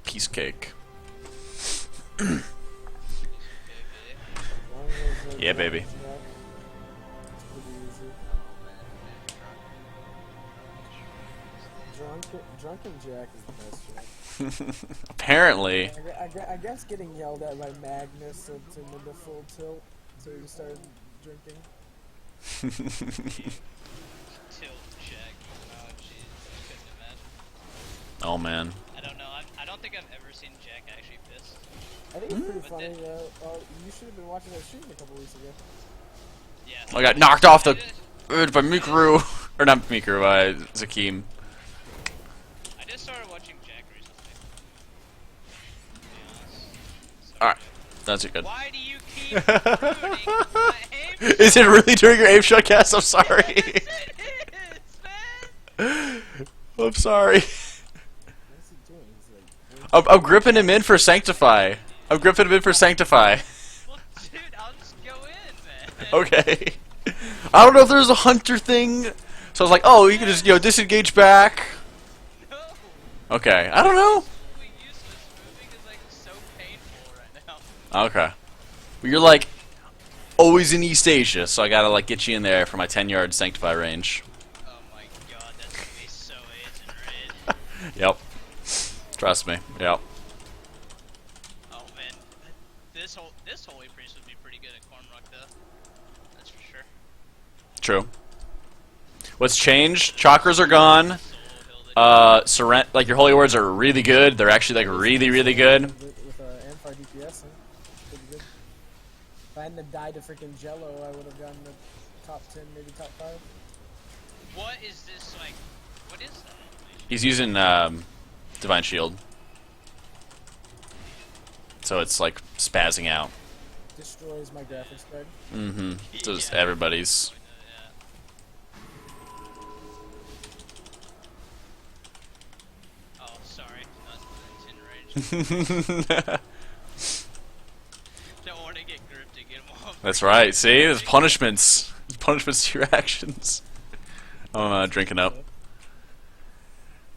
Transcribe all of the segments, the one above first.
Piece of cake. Yeah, baby. Drunken Jack is the best Jack. Apparently. I guess getting yelled at by Magnus sent him into full tilt, so he started drinking. Tilt Jack. Oh jeez, I couldn't imagine. Oh man. I don't know. I don't think I've ever seen Jack actually pissed. I think it's pretty funny though. You should have been watching that stream a couple weeks ago. Yeah. I got knocked off the by Mikuru. Or not Mikuru, Zakim. I just started watching Jack recently. To be honest. So Alright. That's good. why do you keep ruining my aim Is it really during your aim shot cast? I'm sorry. Yes, it is, man! I'm sorry. What's he doing? He's like, I'm gripping him in for Sanctify. I'm gripping him in for Sanctify. Well, dude, I'll just go in, man. Okay. I don't know if there's a hunter thing. So I was like, oh, you can just, disengage back. No. Okay. I don't know. Moving useless. Moving is like so painful right now. Okay. Well, you're like always in East Asia, so I gotta like get you in there for my 10-yard Sanctify range. Oh my god, that's gonna be so AIDS and red. Yep. Trust me. Yep. Oh man, this holy priest would be pretty good at Cornrock though. That's for sure. True. What's changed? Chakras are gone. Like your holy words are really good. They're actually like really, really good. with Amphar DPS, pretty good. If I hadn't died to freaking Jello, I would have gotten the top 10, maybe top 5. What is this like? What is that? He's using Divine Shield, so it's like spazzing out. Destroys my graphics card. Mm-hmm. So it's Yeah. everybody's. Oh, sorry, not in range. Don't want to get gripped to get him off. That's right. See, there's punishments. There's punishments to your actions. I'm drinking up.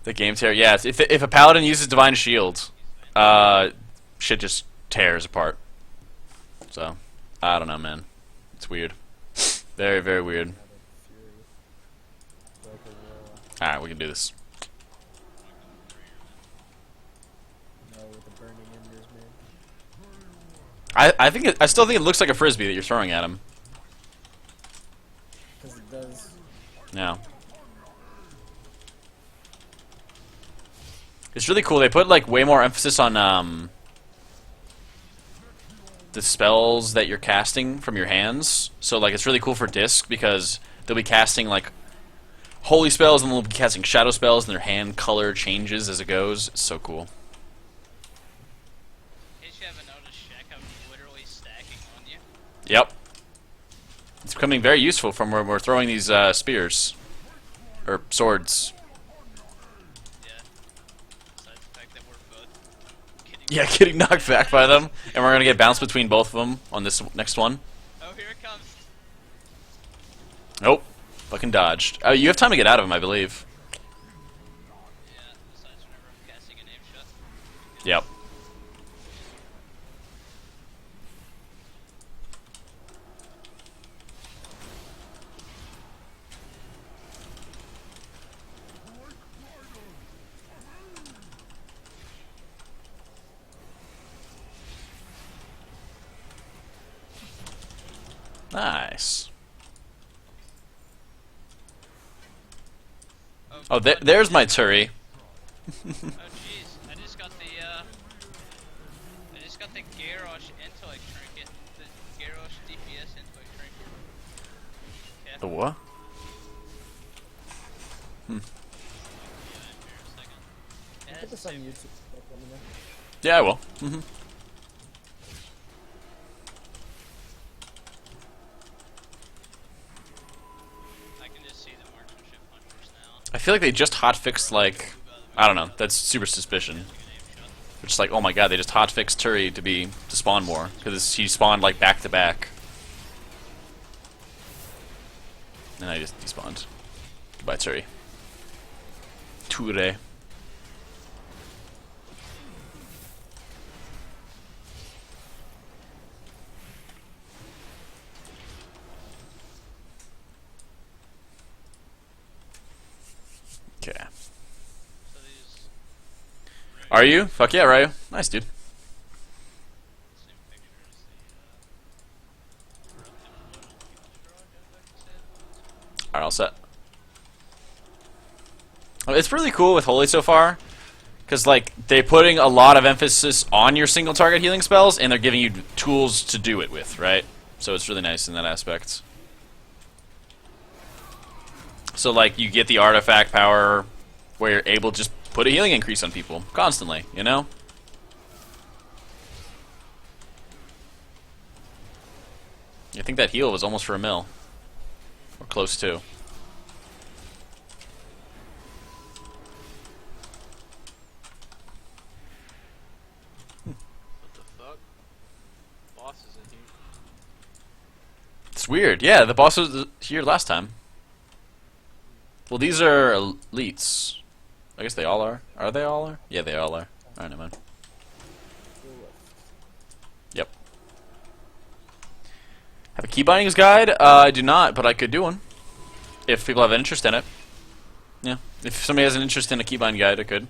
The game tear. Yeah, if a paladin uses Divine Shield, shit just tears apart. So, I don't know, man. It's weird. Very, very weird. Alright, we can do this. No, with the burning embers, man. I still think it looks like a frisbee that you're throwing at him. Because it does. Yeah. It's really cool. They put like way more emphasis on the spells that you're casting from your hands. So like it's really cool for disc because they'll be casting like holy spells and they'll be casting shadow spells and their hand color changes as it goes. It's so cool. In case you haven't noticed, Shaq, I'm literally stacking on you. Yep. It's becoming very useful from where we're throwing these spears or swords. Besides the fact that we're both getting Yeah, getting knocked back by them, and we're gonna get bounced between both of them on this next one. Oh, here it comes. Nope, fucking dodged. Oh, you have time to get out of him, I believe. Yeah, besides whenever I'm casting an aim shot. Yep. Nice. Oh, there's my Turi. Oh jeez, I just got the Garrosh intellect trinket. The Garrosh DPS intellect trinket. Yeah. The what? Yeah, Put this on YouTube. Let me know. Yeah, I will. Mm-hmm. I can just see the marksmanship hunters now. I feel like they just hotfixed like I don't know. That's super suspicion. Which is like, oh my god, they just hotfixed Turi to spawn more because he spawned like back to back, and I just despawned. Goodbye, Turi. Ture. Are you? Fuck yeah, Ryu. Nice, dude. Same picture as the Alright, all set. It's really cool with Holy so far, because like they're putting a lot of emphasis on your single target healing spells, and they're giving you tools to do it with, right? So it's really nice in that aspect. So like you get the artifact power, where you're able to just put a healing increase on people constantly, you know? I think that heal was almost for a mil, or close to. What the fuck? Boss is in here. It's weird. Yeah, the boss was here last time. Well, these are elites. I guess they all are. Are they all are? Yeah, they all are. Alright, never mind. Yep. Have a key bindings guide? I do not, but I could do one. If people have an interest in it. Yeah. If somebody has an interest in a keybind guide, I could.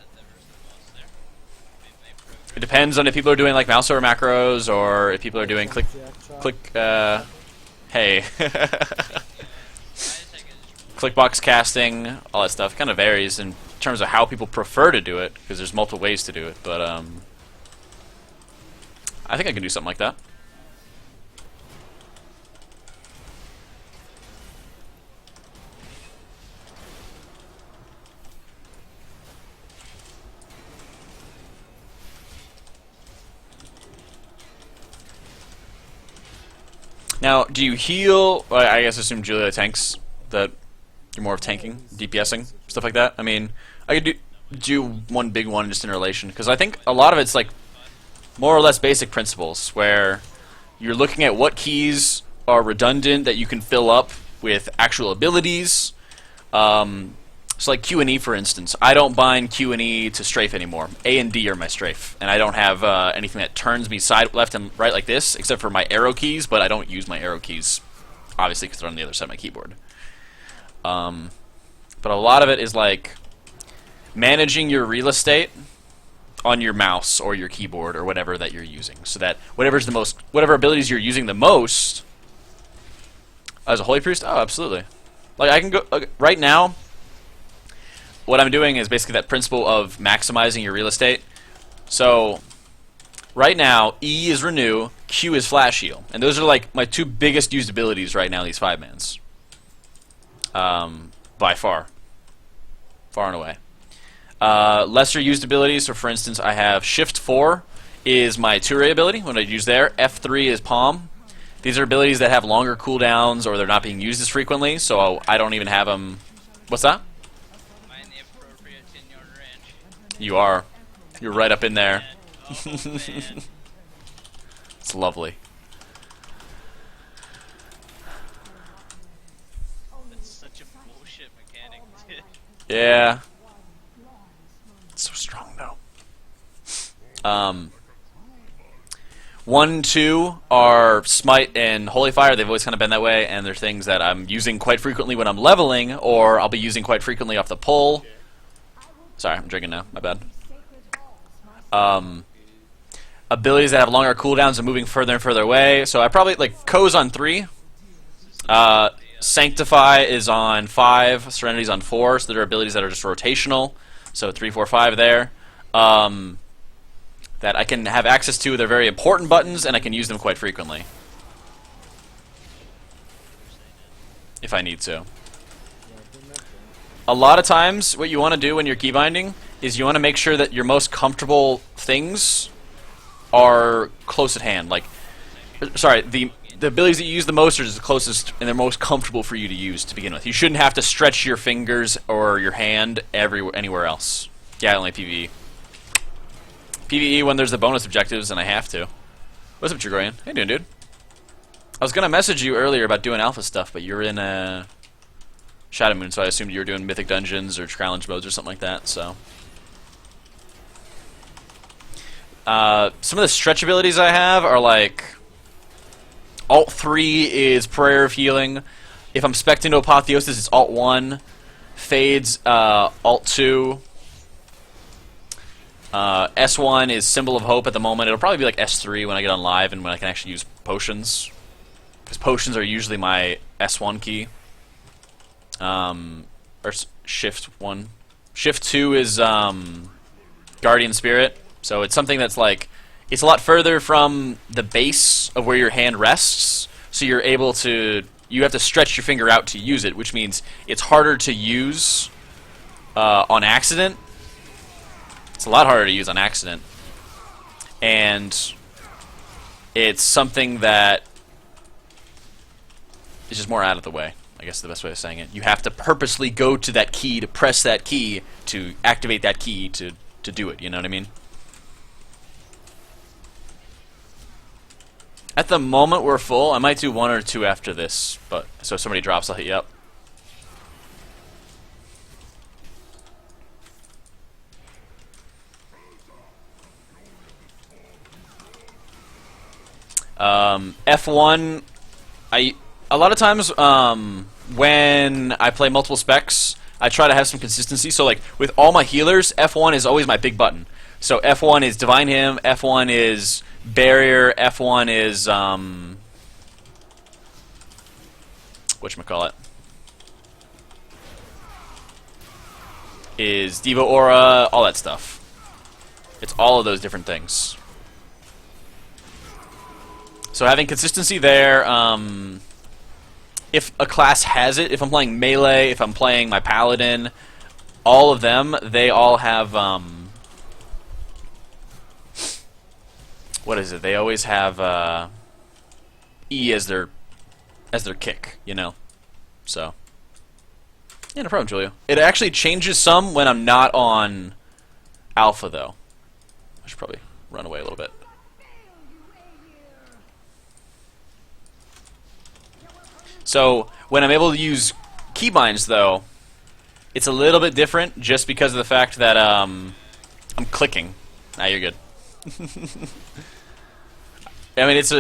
It depends on if people are doing like mouse over macros, or if people are doing click, hey. Clickbox casting, all that stuff. Kind of varies in terms of how people prefer to do it, because there's multiple ways to do it, but I think I can do something like that. Now, do you heal? Well, I guess assume Julia tanks, that you're more of tanking, DPSing, stuff like that. I mean, I could do one big one just in relation, because I think a lot of it's like more or less basic principles, where you're looking at what keys are redundant that you can fill up with actual abilities. So like Q and E, for instance, I don't bind Q and E to strafe anymore. A and D are my strafe, and I don't have anything that turns me side, left, and right like this, except for my arrow keys. But I don't use my arrow keys, obviously, because they're on the other side of my keyboard. But a lot of it is like managing your real estate on your mouse or your keyboard or whatever that you're using, so that whatever abilities you're using the most as a holy priest. Oh, absolutely. Like I can go right now. What I'm doing is basically that principle of maximizing your real estate. So right now, E is renew, Q is flash heal, and those are like my two biggest used abilities right now. These 5-mans, by far and away. Lesser used abilities. So for instance, I have Shift 4 is my two-ray ability when I use there. F3 is Palm. These are abilities that have longer cooldowns, or they're not being used as frequently, so I don't even have them. What's that? You are. You're right up in there. Oh, man. It's lovely. That's such a bullshit mechanic. Yeah. It's so strong though. 1, 2 are Smite and Holy Fire. They've always kind of been that way, and they're things that I'm using quite frequently when I'm leveling, or I'll be using quite frequently off the pull. Sorry, I'm drinking now. My bad. Abilities that have longer cooldowns and moving further and further away. So I probably like Ko's on 3. Sanctify is on 5. Serenity's on 4. So there are abilities that are just rotational. So 3, 4, 5 there. That I can have access to. They're very important buttons, and I can use them quite frequently if I need to. A lot of times, what you want to do when you're keybinding is you want to make sure that your most comfortable things are close at hand. Like, sorry, the abilities that you use the most are the closest and they're most comfortable for you to use to begin with. You shouldn't have to stretch your fingers or your hand anywhere else. Yeah, only PvE. PvE when there's the bonus objectives, and I have to. What's up, Trigorian? How you doing, dude? I was gonna message you earlier about doing alpha stuff, but you're in Shadow Moon, so I assumed you were doing Mythic Dungeons or Challenge modes or something like that, so. Some of the stretch abilities I have are like Alt 3 is Prayer of Healing. If I'm spec'd into Apotheosis, it's Alt 1. Fades, Alt 2. S1 is Symbol of Hope at the moment. It'll probably be like S3 when I get on live and when I can actually use potions. Because potions are usually my S1 key. Or Shift 1. Shift 2 is Guardian Spirit. So it's something that's like, it's a lot further from the base of where your hand rests. So you're able to, you have to stretch your finger out to use it, which means it's harder to use on accident. It's a lot harder to use on accident. And it's something that is just more out of the way, I guess is the best way of saying it. You have to purposely go to that key, to press that key, to activate that key to do it, you know what I mean? At the moment we're full. I might do 1 or 2 after this, but so if somebody drops, I'll hit you up. F1, a lot of times when I play multiple specs, I try to have some consistency. So like with all my healers, F1 is always my big button. So F1 is Divine Hymn, F1 is Barrier, F1 is whatchamacallit? Is Diva Aura, all that stuff. It's all of those different things. So having consistency there, if a class has it, if I'm playing melee, if I'm playing my paladin, all of them, they all have, what is it? They always have E as their kick, you know? So, yeah, no problem, Julio. It actually changes some when I'm not on alpha, though. I should probably run away a little bit. So, when I'm able to use keybinds, though, it's a little bit different just because of the fact that I'm clicking. Ah, you're good. I mean, it's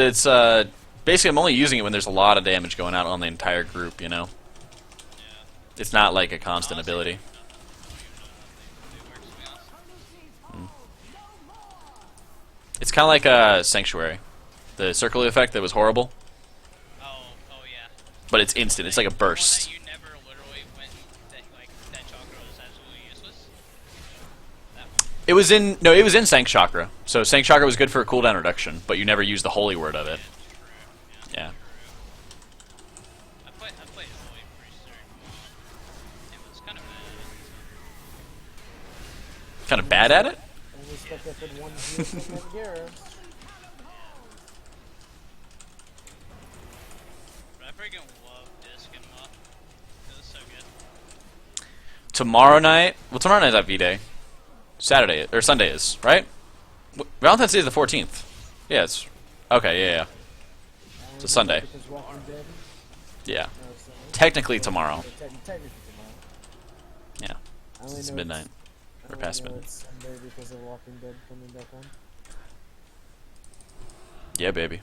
basically I'm only using it when there's a lot of damage going out on the entire group, you know? It's not like a constant ability. It's kind of like a Sanctuary. The circle effect that was horrible. Oh yeah. But it's instant. It's like a burst. You never literally went that chakra was absolutely useless. That one. It was in it was in Sank Chakra. So Sank Chakra was good for a cooldown reduction, but you never used the holy word of it. Yeah. I played Holy Priest there. It was kind of bad. Kind of bad at it? Only stuck up in one group from Edgar. But I freaking love Disc and Muff. It was so good. Tomorrow night. Well, tomorrow night's at V-Day. Saturday or Sunday is, right? Valentine's Day is the 14th. Yeah, it's okay. Yeah. It's a Sunday. Because Walking Dead. Yeah. No, it's not. Technically tomorrow. Technically tomorrow. Yeah. I only It's know midnight. I Or only past know midnight. it's Sunday because of Walking Dead coming back on. Yeah, baby.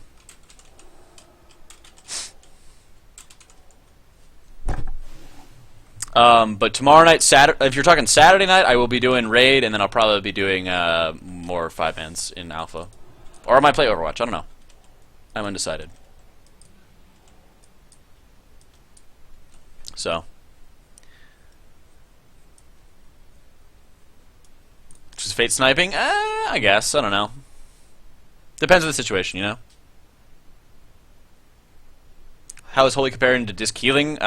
But tomorrow night, if you're talking Saturday night, I will be doing Raid, and then I'll probably be doing more 5-mans in Alpha. Or I might play Overwatch, I don't know. I'm undecided. So. Just Fate sniping? I guess, I don't know. Depends on the situation, you know? How is Holy comparing to Disc healing?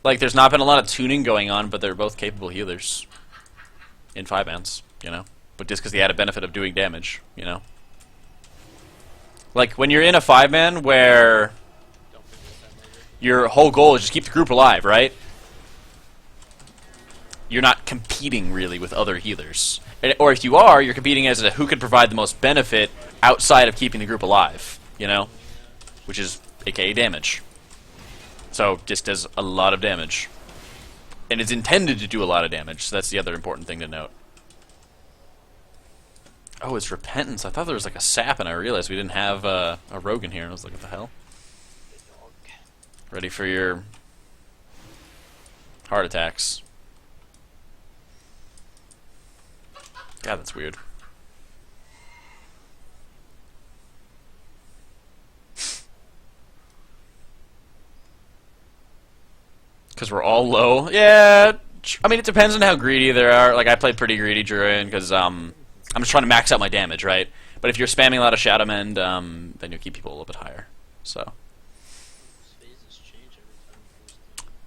Like, there's not been a lot of tuning going on, but they're both capable healers in 5-mans, you know? But Disc has the added benefit of doing damage, you know? Like, when you're in a 5-man where your whole goal is just keep the group alive, right? You're not competing, really, with other healers. Or if you are, you're competing as to who could provide the most benefit outside of keeping the group alive, you know? Which is, aka damage. So, Disc does a lot of damage. And it's intended to do a lot of damage, so that's the other important thing to note. Oh, it's Repentance. I thought there was like a sap, and I realized we didn't have a rogue in here. I was like, what the hell? Ready for your heart attacks. God, that's weird. Because we're all low. Yeah, I mean, it depends on how greedy they are. Like, I played pretty greedy Druid because I'm just trying to max out my damage, right? But if you're spamming a lot of Shadow Mend, then you'll keep people a little bit higher. So Phases change every time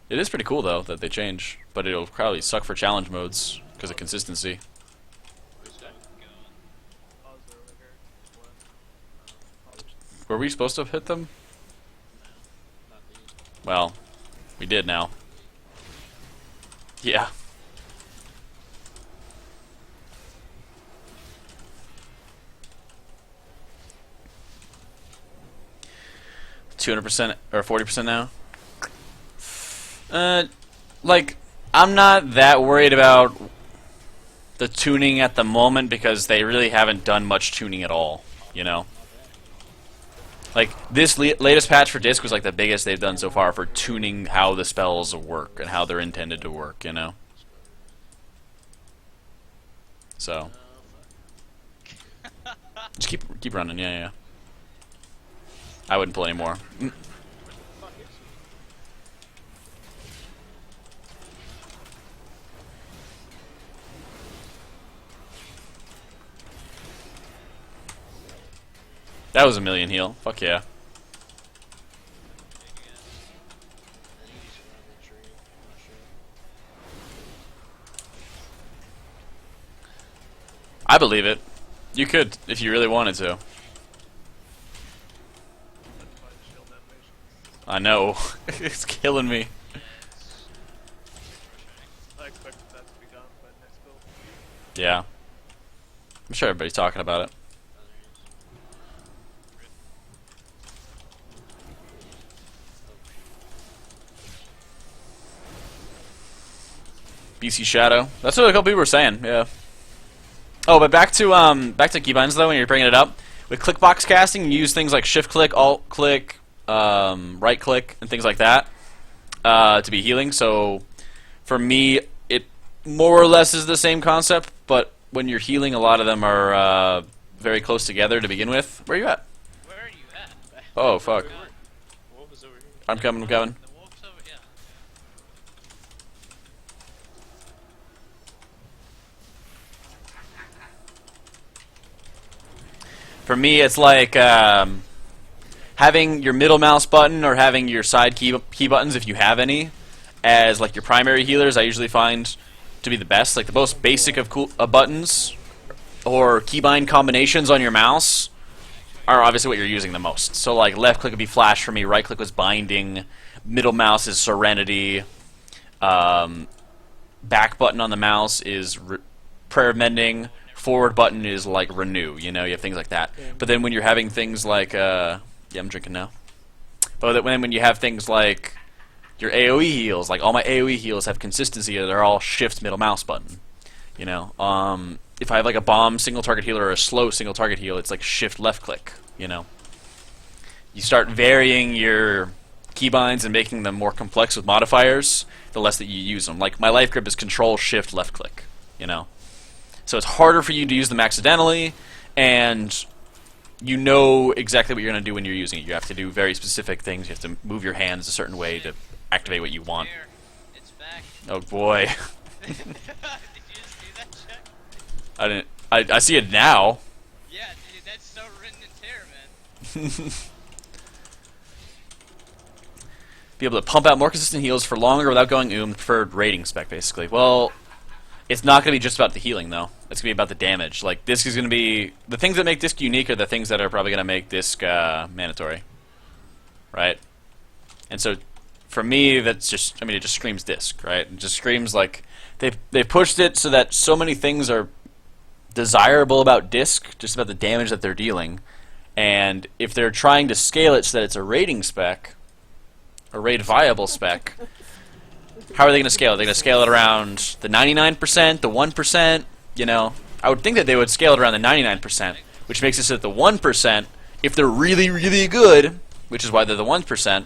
you use it is pretty cool though that they change, but it'll probably suck for challenge modes because of consistency. Where's that? Were we supposed to have hit them? Not these. Well, we did now. Yeah. $200% or 40% now. Like, I'm not that worried about the tuning at the moment because they really haven't done much tuning at all. You know. Like, this latest patch for Disc was like the biggest they've done so far for tuning how the spells work and how they're intended to work, you know? So. Just keep running, yeah. I wouldn't pull anymore. That was a million heal. Fuck yeah. I believe it. You could, if you really wanted to. I know. It's killing me. I expected that to be gone by next build. Yeah. I'm sure everybody's talking about it. BC Shadow. That's what a couple people were saying, yeah. Oh, but back to keybinds though, when you're bringing it up. With clickbox casting, you use things like shift click, alt click, right click, and things like that to be healing. So for me, it more or less is the same concept, but when you're healing, a lot of them are very close together to begin with. Where are you at? Where are you at? Oh, fuck. Wolf is over here. I'm coming. The wolf's over, yeah. For me, it's like having your middle mouse button or having your side key buttons, if you have any, as like your primary healers. I usually find to be the best. Like the most basic of buttons or keybind combinations on your mouse are obviously what you're using the most. So like left click would be flash for me, right click was binding, middle mouse is serenity, back button on the mouse is prayer mending, forward button is like renew, you know, you have things like that. Yeah. But then when you're having things like, yeah, I'm drinking now. But when you have things like your AoE heals, like all my AoE heals have consistency, they're all shift middle mouse button, you know. If I have like a bomb single target heal or a slow single target heal, it's like shift left click, you know. You start varying your keybinds and making them more complex with modifiers, the less that you use them. Like my life grip is control shift left click, you know. So it's harder for you to use them accidentally, and you know exactly what you're going to do when you're using it. You have to do very specific things. You have to move your hands a certain way to activate what you want. There. It's back. Oh boy. Did you just see that, Jack? I didn't. I see it now. Yeah, dude, that's so written in terror, man. Be able to pump out more consistent heals for longer without going the preferred rating spec, basically. Well, it's not going to be just about the healing, though. It's going to be about the damage. Like, Disc is going to be... The things that make Disc unique are the things that are probably going to make Disc mandatory. Right? And so, for me, that's just... I mean, it just screams Disc, right? It just screams, like... They've pushed it so that so many things are desirable about Disc, just about the damage that they're dealing. And if they're trying to scale it so that it's a rating spec, a rate viable spec... How are they going to scale it? Are they going to scale it around the 99%, the 1%? You know, I would think that they would scale it around the 99%, which makes it so that the 1%, if they're really, really good, which is why they're the 1%,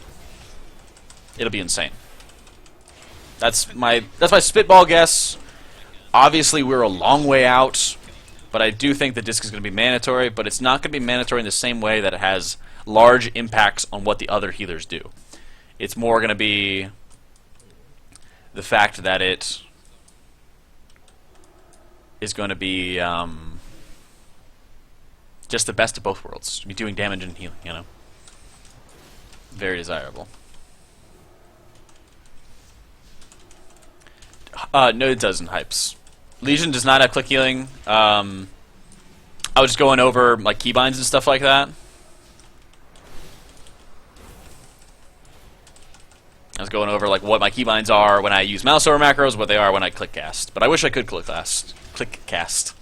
it'll be insane. That's my spitball guess. Obviously, we're a long way out But I do think the disc is going to be mandatory, but it's not going to be mandatory in the same way that it has large impacts on what the other healers do. It's more going to be the fact that it is going to be just the best of both worlds. To be doing damage and healing, you know. Very desirable. No, it doesn't, Hypes. Legion does not have click healing. I was just going over like keybinds and stuff like that. I was going over like what my keybinds are when I use mouse over macros, what they are when I click cast. But I wish I could click cast,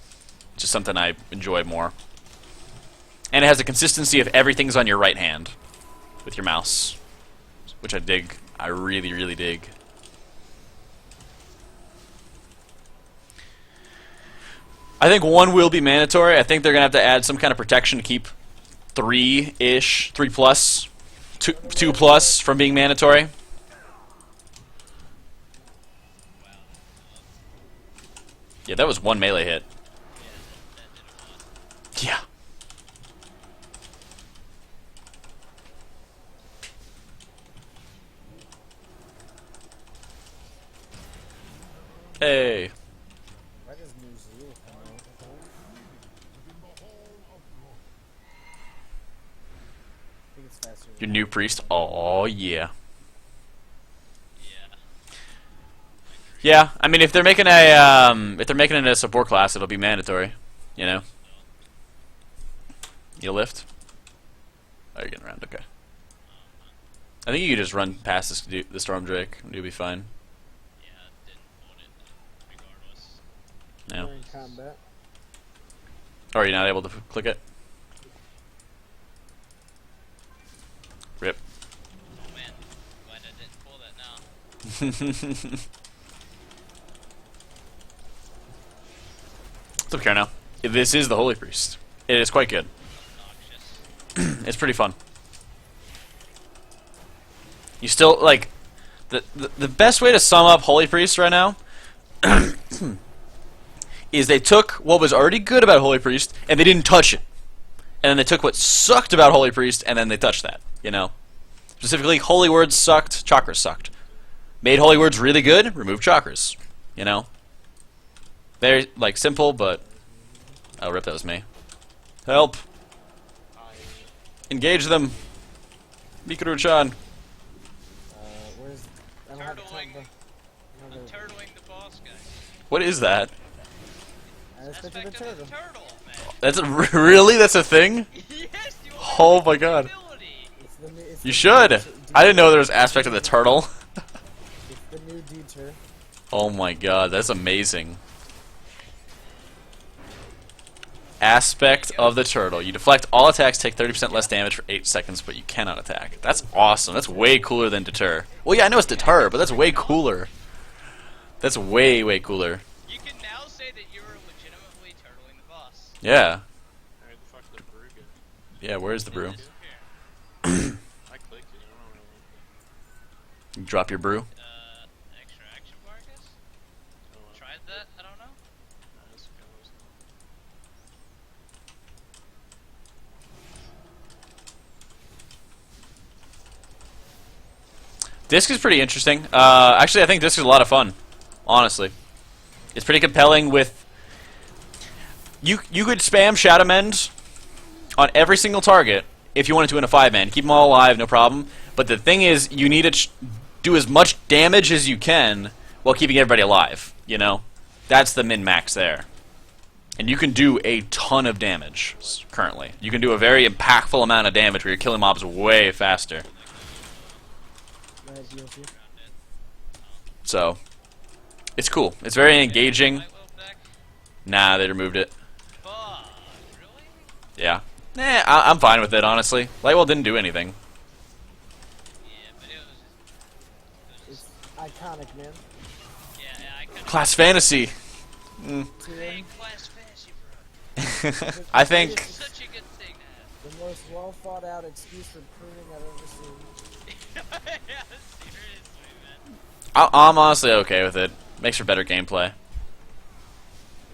which is something I enjoy more. And it has the consistency of everything's on your right hand with your mouse, which I dig. I really, really dig. I think 1 will be mandatory. I think they're going to have to add some kind of protection to keep 3-ish, 3 plus, 2 plus from being mandatory. Yeah, that was 1 melee hit. Yeah. Hey. Why does New Zeal come out? I think it's faster. Your new priest. Oh yeah. Yeah, I mean, if they're making it a support class, it'll be mandatory. You know. You lift. Oh, you're getting around. Okay. I think you could just run past the Storm Drake, and you'll be fine. Yeah, didn't hold it regardless. No. We're in combat. Or are you not able to click it? Rip. Oh man, glad I didn't pull that now. It's okay now. This is the Holy Priest. It is quite good. Obnoxious. It's pretty fun. You still, like, the best way to sum up Holy Priest right now is they took what was already good about Holy Priest and they didn't touch it. And then they took what sucked about Holy Priest and then they touched that, you know? Specifically, Holy Words sucked, Chakras sucked. Made Holy Words really good, removed Chakras, you know? Very, like, simple, but... Oh, rip, that was me. Help! Engage them! Mikuru-chan! Where's... I don't have Turtling. time, I'm turtling the boss guy. What is that? Aspect of the Aspect turtle. of the turtle, man. That's really? That's a thing? Yes, you Oh my god. ability. It's the new, it's You the should! new I didn't know there was aspect of the turtle. It's the new deter. Oh my god, that's amazing. Aspect of the turtle. You deflect all attacks, take 30% less damage for 8 seconds, but you cannot attack. That's awesome. That's way cooler than deter. Well, yeah, I know it's deter, but that's way cooler. That's way, way cooler. You can now say that you were legitimately turtling the boss. Yeah. Where the fuck did the brew go? Yeah, where's the brew? Disappear. I clicked it, I don't know. You drop your brew? Extra action bar, I guess? Tried that? I don't know. Disc is pretty interesting. Actually, I think Disc is a lot of fun. Honestly. It's pretty compelling with... You could spam Shadow Mend on every single target if you wanted to in a 5-man. Keep them all alive, no problem. But the thing is, you need to do as much damage as you can while keeping everybody alive, you know? That's the min-max there. And you can do a ton of damage, currently. You can do a very impactful amount of damage where you're killing mobs way faster. Right, DLC. So, it's cool. It's very engaging. Light will back. Nah, they removed it. Fuck, really? Yeah. Nah, I'm fine with it, honestly. Lightwell didn't do anything. Yeah, but it was It's iconic, man. yeah, I couldn't Class fantasy. Tier, play class fantasy, bro. I think... Such a good thing to the most well thought out excuse for pruning I've ever seen. have. Yeah, seriously, man. I'm honestly okay with it. Makes for better gameplay.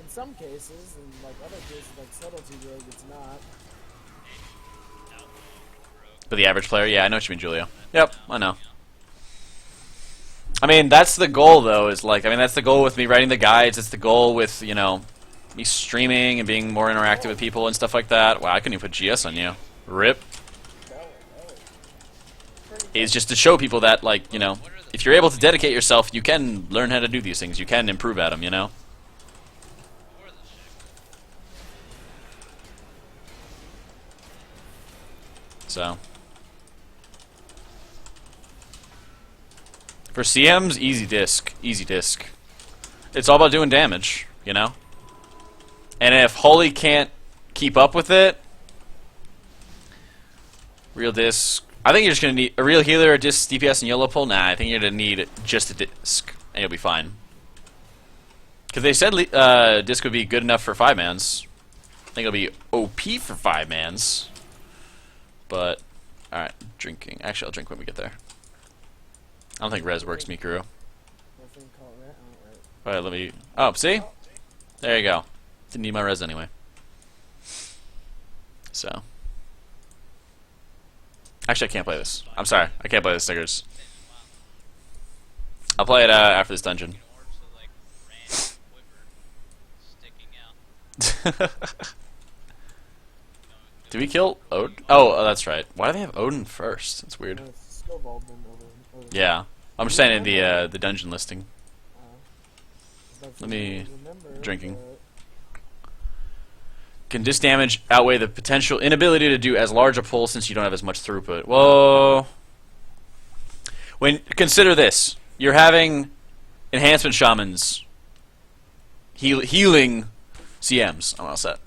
And some cases, and like other cases, like subtlety rogue, it's not. But the average player, yeah, I know what you mean, Julio. Yep, I know. I mean, that's the goal, though. Is like, I mean, that's the goal with me writing the guides. It's the goal with me streaming and being more interactive with people and stuff like that. Wow, I couldn't even put GS on you. Rip. Is just to show people that, like, if you're able to dedicate yourself, you can learn how to do these things. You can improve at them, So. For CMs, easy disc. Easy disc. It's all about doing damage, And if Holy can't keep up with it, real disc. I think you're just going to need a real healer, a disc, DPS, and yellow pull. Nah, I think you're going to need just a disc, and you'll be fine. Because they said disc would be good enough for 5-mans. I think it'll be OP for 5-mans. But, alright, drinking. Actually, I'll drink when we get there. I don't think res works, Mikuru. Alright, let me... Oh, see? There you go. Didn't need my res anyway. So... Actually, I can't play this. I'm sorry. I can't play the stickers. I'll play it after this dungeon. Did we kill Odin? Oh, that's right. Why do they have Odin first? That's weird. Yeah. I'm just saying in the dungeon listing. Let me... Drinking. Can disc damage outweigh the potential inability to do as large a pull since you don't have as much throughput? Whoa. Consider this. You're having enhancement shamans healing CMs. I'm all set.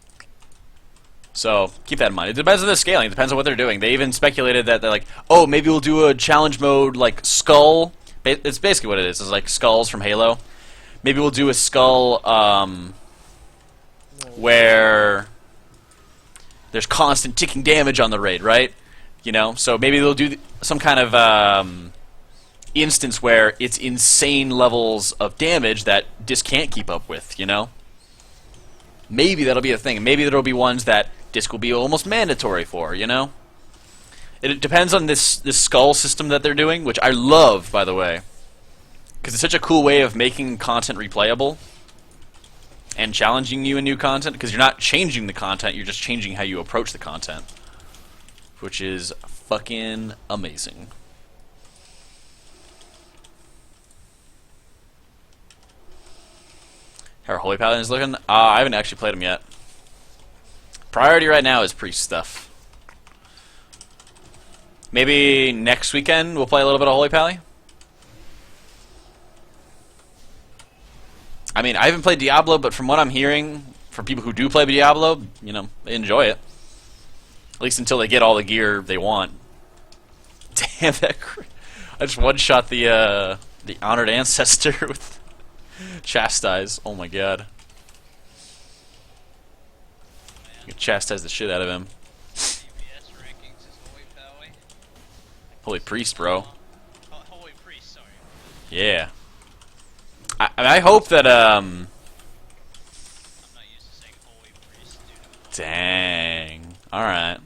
So, keep that in mind. It depends on the scaling. It depends on what they're doing. They even speculated that they're like, oh, maybe we'll do a challenge mode like Skull. It's basically what it is. It's like Skulls from Halo. Maybe we'll do a Skull where there's constant ticking damage on the raid, right? So maybe they'll do some kind of instance where it's insane levels of damage that disc can't keep up with, Maybe that'll be a thing. Maybe there'll be ones that disc will be almost mandatory for, It depends on this skull system that they're doing, which I love, by the way. Because it's such a cool way of making content replayable and challenging you in new content, because you're not changing the content, you're just changing how you approach the content. Which is fucking amazing. How are Holy Paladins looking? I haven't actually played them yet. Priority right now is priest stuff. Maybe next weekend we'll play a little bit of Holy Pally? I mean, I haven't played Diablo, but from what I'm hearing from people who do play Diablo, they enjoy it. At least until they get all the gear they want. Damn, I just one-shot the Honored Ancestor with Chastise. Oh my god. You can chastise the shit out of him. Holy Priest, bro. Holy Priest, sorry. Yeah. I hope that, I'm not used to saying holy priest, dude. Dang. Alright.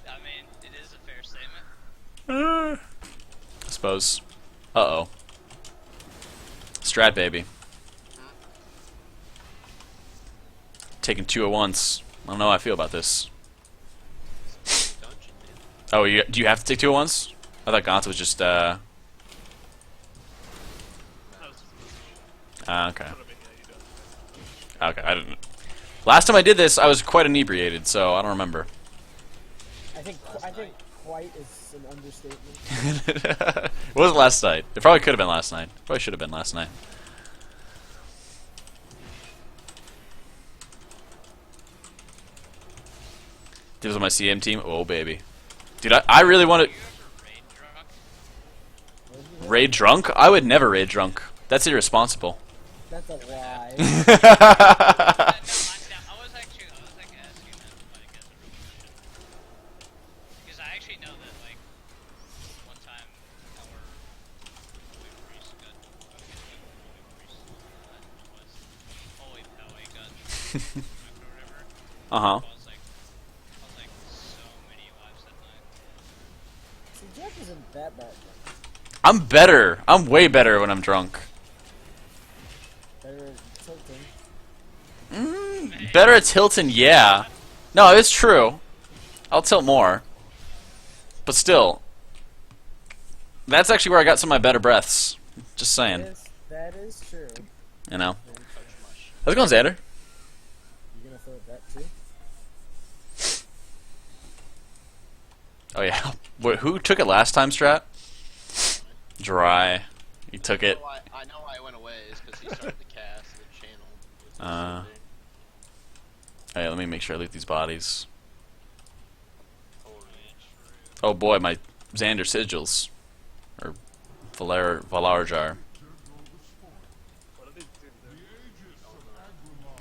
I mean, it is a fair statement. I suppose. Uh-oh. Strat, baby. Taking 2 at once. I don't know how I feel about this. Oh, do you have to take 2 at once? I thought Gaunt was just, okay. Okay, I didn't... Last time I did this, I was quite inebriated, so I don't remember. I think quite is an understatement. It wasn't last night. It probably could have been last night. Probably should have been last night. This was my CM team. Oh, baby. Dude, I really want to... Raid drunk? I would never raid drunk. That's irresponsible. That's a lie. I was actually asking that, like, as a real question. Because I actually know that, like, one time our holy priest got holy priest was Uh huh. I was like so many lives that night. See, Jack isn't that bad. I'm better. I'm way better when I'm drunk. Better at tilting. Better at tilting, yeah. No, it's true. I'll tilt more. But still, that's actually where I got some of my better breaths. Just saying. That is true. You know. How's it going, Xander? You gonna throw that too? Oh yeah. Wait, who took it last time, Strat? Dry. He took it. I know why it went away is because he started the cast the channel. Hey, let me make sure I loot these bodies. Oh boy, my Xander sigils. Or Valor jar. What did he do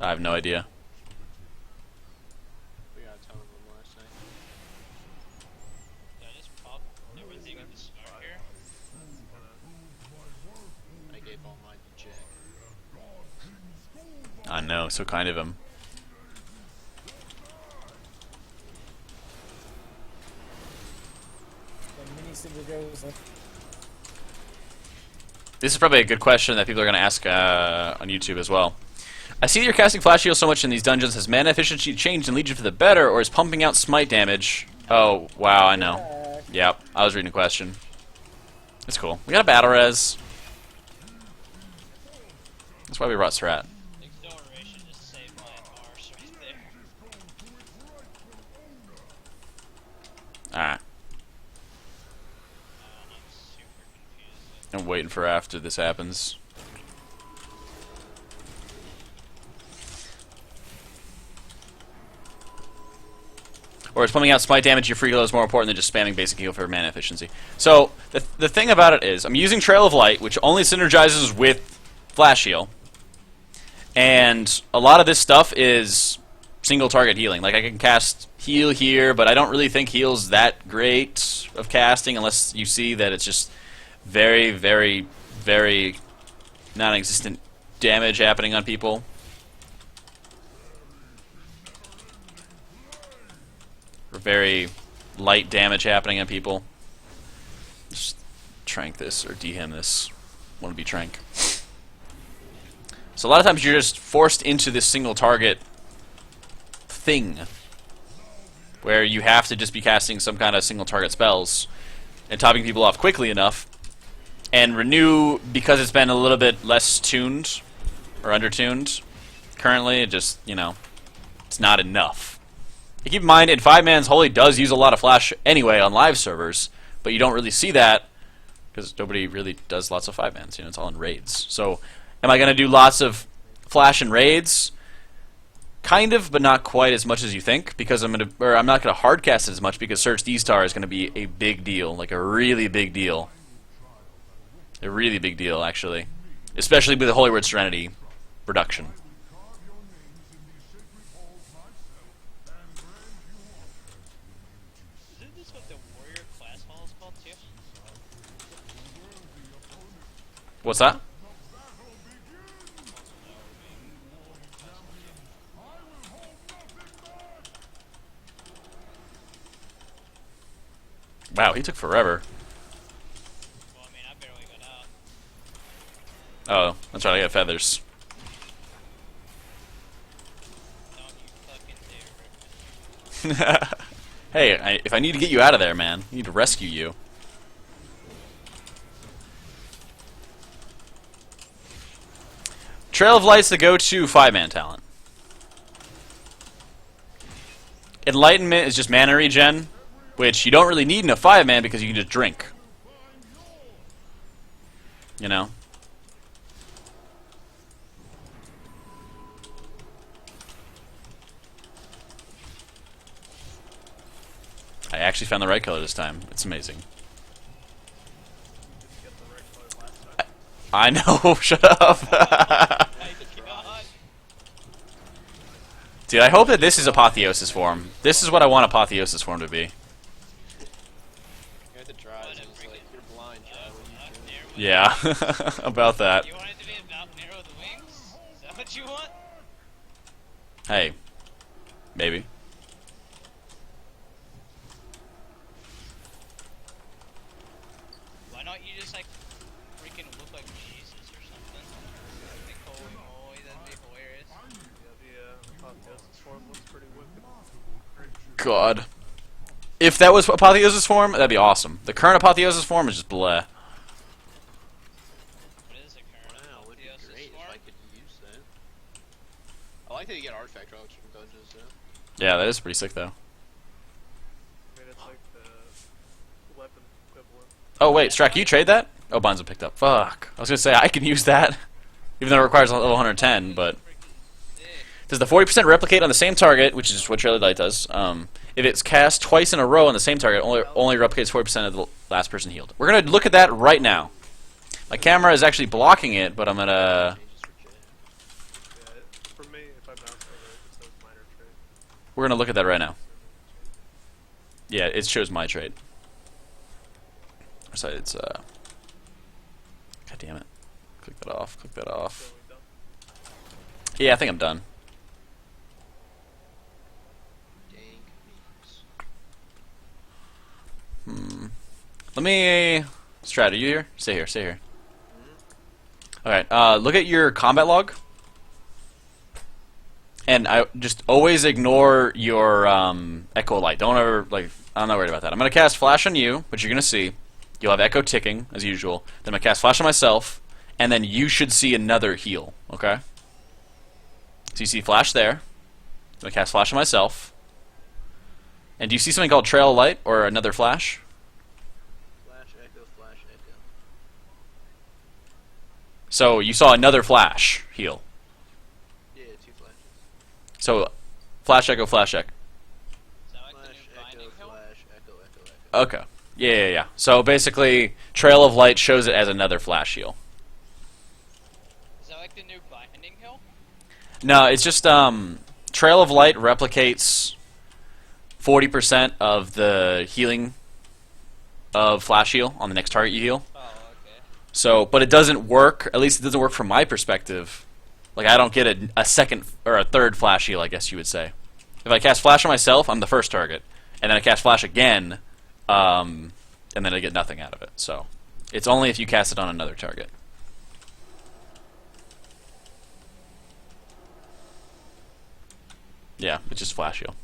there? I have no idea. We got a ton of them last night. Did I just pop everything at the start here? I gave AutomaticJak. I know, so kind of him. The mini super goes like, This is probably a good question that people are going to ask on YouTube as well. I see that you're casting Flash Heal so much in these dungeons. Has mana efficiency changed in Legion for the better, or is pumping out smite damage? Oh, wow, I know. Yep, I was reading a question. It's cool. We got a battle res. That's why we brought Strat. Acceleration just saved my arse right there. Alright. I'm super confused. I'm waiting for after this happens. Or is pumping out smite damage your free heal is more important than just spamming basic heal for mana efficiency. So, the thing about it is, I'm using Trail of Light, which only synergizes with Flash Heal. And a lot of this stuff is single target healing. Like, I can cast heal here, but I don't really think heal's that great of casting unless you see that it's just very, very, very non-existent damage happening on people. Or very light damage happening on people. Just trank this or dehem this. Want to be trank. So a lot of times you're just forced into this single target thing where you have to just be casting some kind of single target spells and topping people off quickly enough. And Renew, because it's been a little bit less tuned or undertuned currently, it just, you know, it's not enough. Keep in mind, in 5-man's Holy does use a lot of Flash anyway on live servers, but you don't really see that because nobody really does lots of 5-mans. You know, it's all in raids. So, am I going to do lots of Flash and raids? Kind of, but not quite as much as you think, because I'm not going to hardcast it as much because Search D-Star is going to be a big deal, like a really big deal. A really big deal, actually. Especially with the Holy Word Serenity reduction. Isn't this what the warrior class hall is called too? What's that? Wow, he took forever. Well, I mean, I barely got out. Oh, that's right, I got feathers. Don't you fucking dare rip me. Hey, if I need to get you out of there, man, I need to rescue you. Trail of Light's the go-to 5-man talent. Enlightenment is just mana regen, which you don't really need in a 5-man because you can just drink. You know? I actually found the right color this time. It's amazing. Get the right color last time. I know, shut up. My God. Dude, I hope that this is Apotheosis form. This is what I want Apotheosis form to be. You're at the dries and it's like, you're blind, Dry. What are you doing? Yeah, about that. You want it to be about narrow the wings? Is that what you want? Hey, maybe. Why don't you just like freaking look like Jesus or something? I think holy moly, that'd be hilarious. Yeah, the Apotheosis form looks pretty wicked. God. If that was Apotheosis form, that'd be awesome. The current Apotheosis form is just bleh. What is a current Wow, would be apotheosis great if form? I could use that. I like that you get artifact relics from dungeons, though. Yeah, that is pretty sick though. I mean, it's like the weapon equivalent. Oh wait, Strack, you trade that? Oh, Bonzo picked up. Fuck. I was gonna say I can use that, even though it requires level 110. But Sick. does the 40% replicate on the same target, which is what Trailer Light does? If it's cast twice in a row on the same target, only replicates 40% of the last person healed. We're gonna look at that right now. My camera is actually blocking it, but I'm gonna. Yeah, for me, if I mouse over it, it says minor trait. We're gonna look at that right now. Yeah, it shows my trade. So it's God damn it. Click that off. Click that off. So we done. Yeah, I think I'm done. Dang memes. Let me. Strat, are you here? Stay here. Stay here. Alright, look at your combat log. And I just always ignore your echo light. Don't ever, like, I'm not worried about that. I'm going to cast Flash on you, which you're going to see. You'll have echo ticking, as usual. Then I'm going to cast Flash on myself, and then you should see another heal, okay? So you see Flash there. I'm going to cast Flash on myself. And do you see something called Trail of Light, or another Flash? Flash, echo, flash, echo. So you saw another Flash heal. Yeah, 2 flashes. So, Flash, echo, flash, echo. Is that like Flash, the new echo, binding hill? flash, echo, echo, echo. Okay. Yeah. So basically, Trail of Light shows it as another Flash heal. Is that like the new binding hill? No, it's just Trail of Light replicates 40% of the healing of Flash heal on the next target you heal. Oh, okay. So, but it doesn't work. At least it doesn't work from my perspective. Like I don't get a second or a third Flash heal, I guess you would say. If I cast Flash on myself, I'm the first target, and then I cast Flash again, and then I get nothing out of it. So, it's only if you cast it on another target. Yeah, it's just Flash heal.